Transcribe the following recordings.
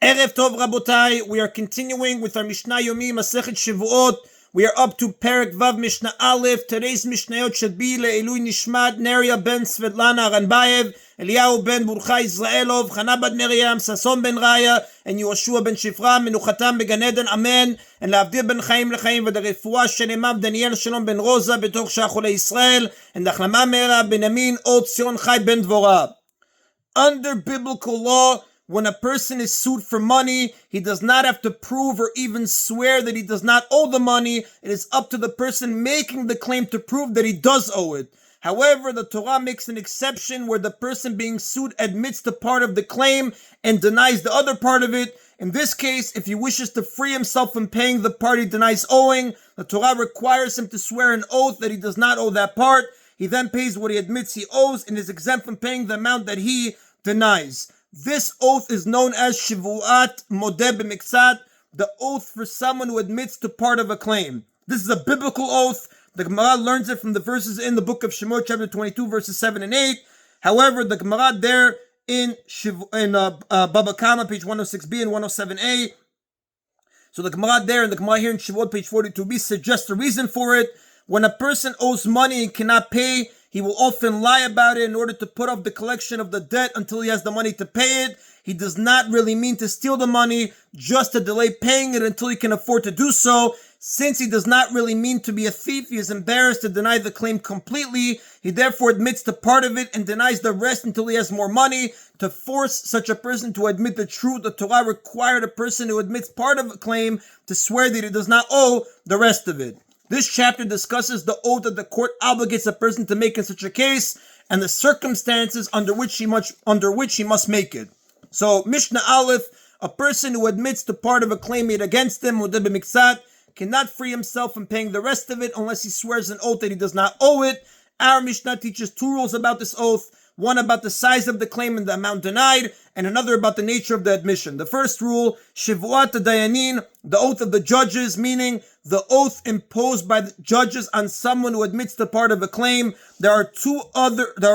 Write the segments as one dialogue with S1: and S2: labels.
S1: Erev Tov Rabotai, we are continuing with our Mishna Yomi, Masechet Shevuot. We are up to Perek Vav Mishna Alayev. Today's Mishnayot should be Le'ilui Nishmat, Neria ben Svetlana Aranbayev, Eliyahu ben Burcha Israelov, Chana bat Miriam, Sason ben Raya, and Yoshua ben Shifra, Menuchatam began Eden, Amen, and Lavdir ben Chaim Lechaim, v'derefua shenemav Daniel Shalom ben Rosa, betoch Shachole Israel, and Achlama Mera ben Amin, Od Sion Chai ben Dvorah. Under biblical law, when a person is sued for money, he does not have to prove or even swear that he does not owe the money. It is up to the person making the claim to prove that he does owe it. However, the Torah makes an exception where the person being sued admits to part of the claim and denies the other part of it. In this case, if he wishes to free himself from paying the part he denies owing, the Torah requires him to swear an oath that he does not owe that part. He then pays what he admits he owes and is exempt from paying the amount that he denies. This oath is known as Shevuot Modeh B'Miktzat, the oath for someone who admits to part of a claim. This is a biblical oath. The Gemara learns it from the verses in the book of Shemot, chapter 22, verses 7 and 8. However, the Gemara there in Baba Kama, page 106b and 107a. So the Gemara there and the Gemara here in Shevuot, page 42b, suggests a reason for it. When a person owes money and cannot pay, he will often lie about it in order to put off the collection of the debt until he has the money to pay it. He does not really mean to steal the money, just to delay paying it until he can afford to do so. Since he does not really mean to be a thief, he is embarrassed to deny the claim completely. He therefore admits to part of it and denies the rest until he has more money. To force such a person to admit the truth, the Torah required a person who admits part of a claim to swear that he does not owe the rest of it. This chapter discusses the oath that the court obligates a person to make in such a case and the circumstances under which he must make it. So, Mishnah Aleph, a person who admits to part of a claim made against him, Modeh B'Miktzat, cannot free himself from paying the rest of it unless he swears an oath that he does not owe it. Our Mishnah teaches two rules about this oath. One about the size of the claim and the amount denied, and another about the nature of the admission. The first rule, Shevuot Dayanin, the oath of the judges, meaning the oath imposed by the judges on someone who admits to part of a claim. There are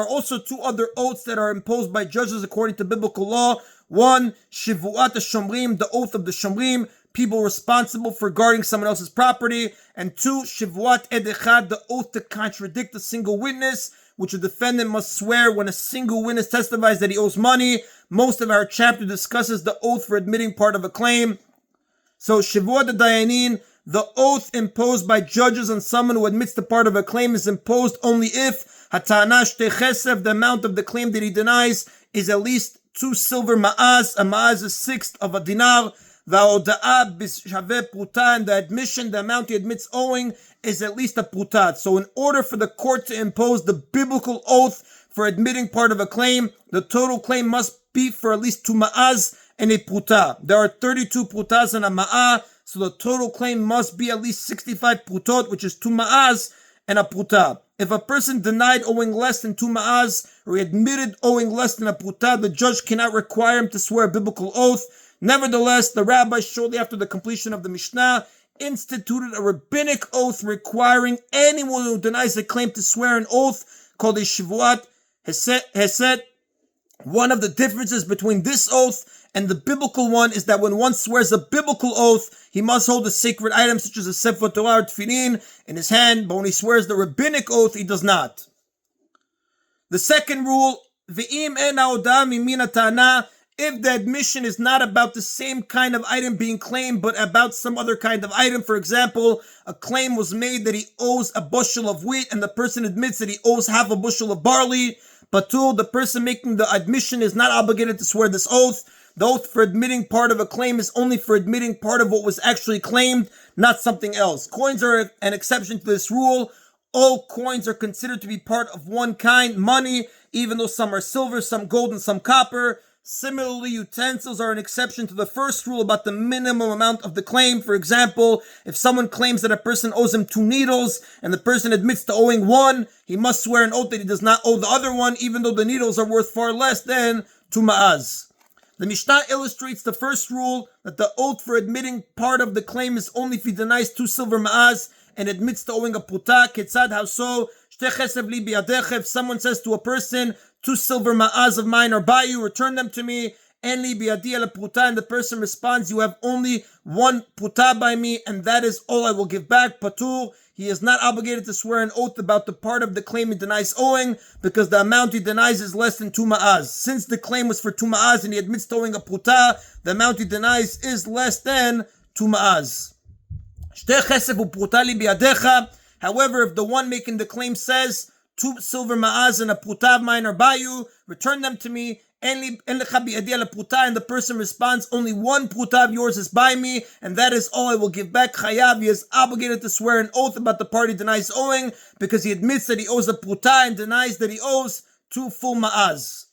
S1: also two other oaths that are imposed by judges according to biblical law. One, Shevuot Shomrim, the oath of the Shomrim, people responsible for guarding someone else's property. And two, Shevuot Ed Echad, the oath to contradict a single witness, which a defendant must swear when a single witness testifies that he owes money. Most of our chapter discusses the oath for admitting part of a claim. So, Shevuot Dayanin, the oath imposed by judges on someone who admits to part of a claim is imposed only if Hatana Shtei Chesef, the amount of the claim that he denies, is at least 2 silver ma'az. A ma'az is 1/6 of a dinar. Va'oda'ah b'shaveh pruta, and the admission, the amount he admits owing, is at least a prutat. So in order for the court to impose the biblical oath for admitting part of a claim, the total claim must be for at least 2 ma'az and a pruta. There are 32 prutas in a ma'ah, so the total claim must be at least 65 prutot, which is 2 ma'az and a pruta. If a person denied owing less than 2 ma'az, or he admitted owing less than a pruta, the judge cannot require him to swear a biblical oath. Nevertheless, the rabbi, shortly after the completion of the Mishnah, instituted a rabbinic oath requiring anyone who denies a claim to swear an oath called a Shevuot Hesed. One of the differences between this oath and the biblical one is that when one swears a biblical oath, he must hold a sacred item such as a Sefer Torah or Tefillin in his hand, but when he swears the rabbinic oath, he does not. The second rule, Ve'im en ha'odah mimin ha'ta'ana, if the admission is not about the same kind of item being claimed, but about some other kind of item. For example, a claim was made that he owes a bushel of wheat, and the person admits that he owes half a bushel of barley. Patul, the person making the admission is not obligated to swear this oath. The oath for admitting part of a claim is only for admitting part of what was actually claimed, not something else. Coins are an exception to this rule. All coins are considered to be part of one kind, money, even though some are silver, some gold, and some copper. Similarly, utensils are an exception to the first rule about the minimum amount of the claim. For example, if someone claims that a person owes him 2 needles and the person admits to owing 1, he must swear an oath that he does not owe the other one, even though the needles are worth far less than 2 ma'az. The Mishnah illustrates the first rule that the oath for admitting part of the claim is only if he denies 2 silver ma'az and admits to owing a puta. Ketzad, how so? If someone says to a person, 2 silver ma'az of mine are by you, return them to me, Enli biadi ala pruta, and the person responds, you have only one pruta by me, and that is all I will give back. Patur, he is not obligated to swear an oath about the part of the claim he denies owing, because the amount he denies is less than 2 ma'az. Since the claim was for 2 ma'az and he admits to owing a pruta, the amount he denies is less than 2 ma'az. Shte chesef upruta li biadecha. However, if the one making the claim says, 2 silver ma'az and a pruta of mine are by you, return them to me, and the person responds, only 1 pruta of yours is by me, and that is all I will give back. Chayav, he is obligated to swear an oath about the part he denies owing, because he admits that he owes a pruta and denies that he owes 2 full ma'az.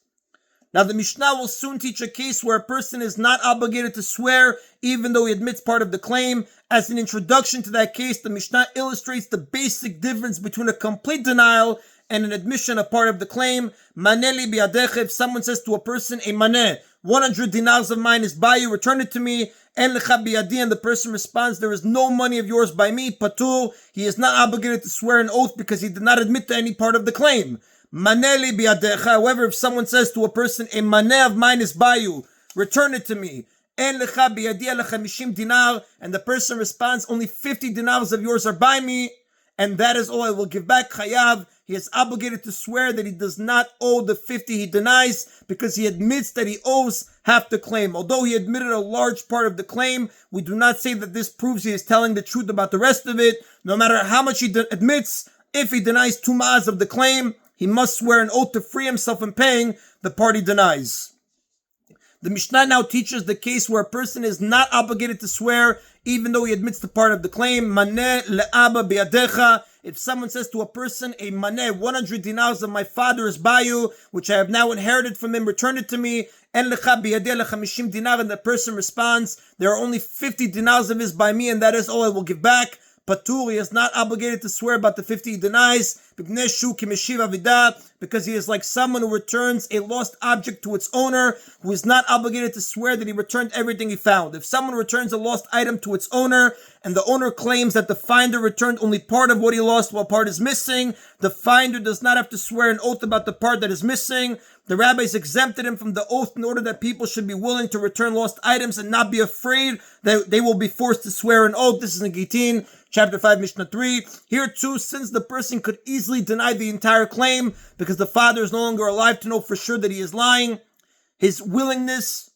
S1: Now the Mishnah will soon teach a case where a person is not obligated to swear even though he admits part of the claim. As an introduction to that case, the Mishnah illustrates the basic difference between a complete denial and an admission of part of the claim. Maneli biadech, if someone says to a person, a maneh, 100 dinars of mine is by you, return it to me. En lecha biyadi, and the person responds, there is no money of yours by me. Patur, he is not obligated to swear an oath because he did not admit to any part of the claim. Maneli biadecha, however, if someone says to a person, a maneh of mine is by you, return it to me. En lecha biyadi ala 50 dinar, and the person responds, only 50 dinars of yours are by me, and that is all I will give back. Chayav, he is obligated to swear that he does not owe the 50 he denies, because he admits that he owes half the claim. Although he admitted a large part of the claim, we do not say that this proves he is telling the truth about the rest of it. No matter how much he admits, if he denies 2 ma'az of the claim, he must swear an oath to free himself from paying the part he denies. The Mishnah now teaches the case where a person is not obligated to swear even though he admits to part of the claim. Maneh le'aba biadecha. If someone says to a person, a maneh, 100 dinars of my father is by you, which I have now inherited from him, return it to me. En lecha biyadeh le-50 dinar, and the person responds, there are only 50 dinars of his by me, and that is all I will give back. Patur, he is not obligated to swear about the 50 he denies, because he is like someone who returns a lost object to its owner, who is not obligated to swear that he returned everything he found. If someone returns a lost item to its owner, and the owner claims that the finder returned only part of what he lost while part is missing, the finder does not have to swear an oath about the part that is missing. The rabbis exempted him from the oath in order that people should be willing to return lost items and not be afraid that they will be forced to swear an oath. This is in Gittin, Chapter 5, Mishnah 3. Here too, since the person could easily deny the entire claim because the father is no longer alive to know for sure that he is lying, his willingness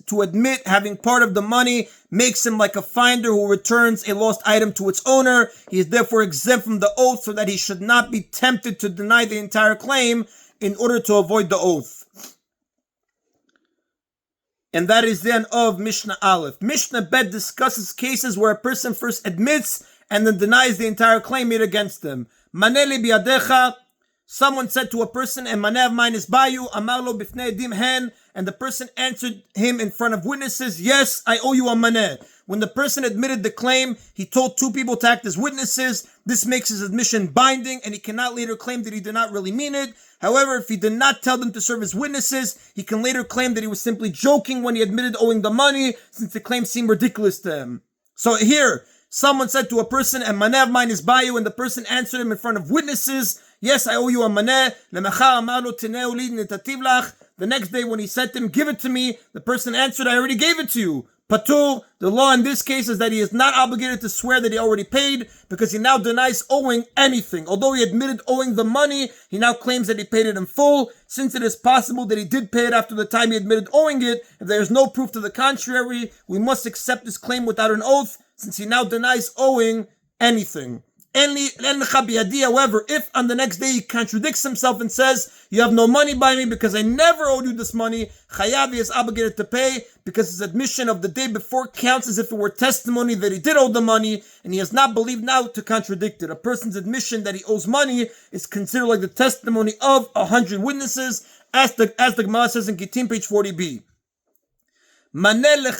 S1: to admit having part of the money makes him like a finder who returns a lost item to its owner. He is therefore exempt from the oath so that he should not be tempted to deny the entire claim in order to avoid the oath. And that is the end of Mishnah Aleph. Mishnah Bet discusses cases where a person first admits and then denies the entire claim made against them. Maneli biadecha, someone said to a person, a maneh of mine is by you, amar lo bifnei edim hen, and the person answered him in front of witnesses, yes, I owe you a maneh. When the person admitted the claim, he told 2 people to act as witnesses. This makes his admission binding, and he cannot later claim that he did not really mean it. However, if he did not tell them to serve as witnesses, he can later claim that he was simply joking when he admitted owing the money, since the claim seemed ridiculous to him. So here, someone said to a person, a maneh of mine is by you, and the person answered him in front of witnesses, yes, I owe you a maneh. The next day when he said to him, give it to me, the person answered, I already gave it to you. Patur, the law in this case is that he is not obligated to swear that he already paid, because he now denies owing anything. Although he admitted owing the money, he now claims that he paid it in full. Since it is possible that he did pay it after the time he admitted owing it, if there is no proof to the contrary, we must accept his claim without an oath, since he now denies owing anything. However, if on the next day he contradicts himself and says, you have no money by me because I never owed you this money, Chayav is obligated to pay, because his admission of the day before counts as if it were testimony that he did owe the money, and he has not believed now to contradict it. A person's admission that he owes money is considered like the testimony of 100 witnesses, as the Gemara says in Gittin, page 40b. Maneli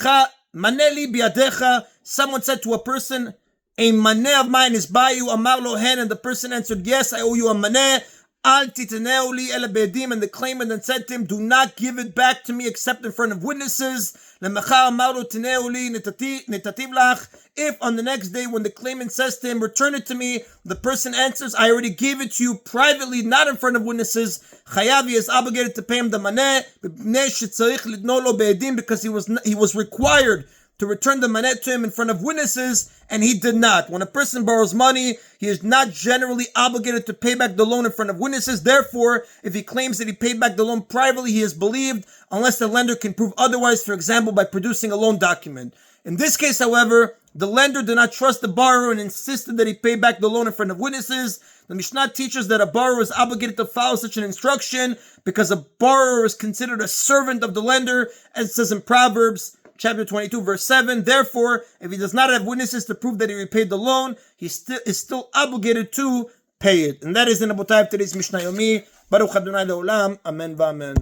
S1: biadecha, someone said to a person, a maneh of mine is by you, amar lo hen, and the person answered, yes, I owe you a maneh. Al titaneu li ele be'edim, and the claimant then said to him, do not give it back to me except in front of witnesses. Lemachar amaru tineu li netativ lach. If on the next day when the claimant says to him, return it to me, the person answers, I already gave it to you privately, not in front of witnesses, chayav, he is obligated to pay him the maneh, because he was required to return the manet to him in front of witnesses, and he did not. When a person borrows money, he is not generally obligated to pay back the loan in front of witnesses. Therefore, if he claims that he paid back the loan privately, he is believed, unless the lender can prove otherwise, for example, by producing a loan document. In this case, however, the lender did not trust the borrower and insisted that he pay back the loan in front of witnesses. The Mishnah teaches that a borrower is obligated to follow such an instruction because a borrower is considered a servant of the lender, as it says in Proverbs chapter 22, verse 7. Therefore, if he does not have witnesses to prove that he repaid the loan, he is still obligated to pay it. And that is in Abotai of today's Mishna Yomi. Baruch Adonai Le'olam. Amen v'amen.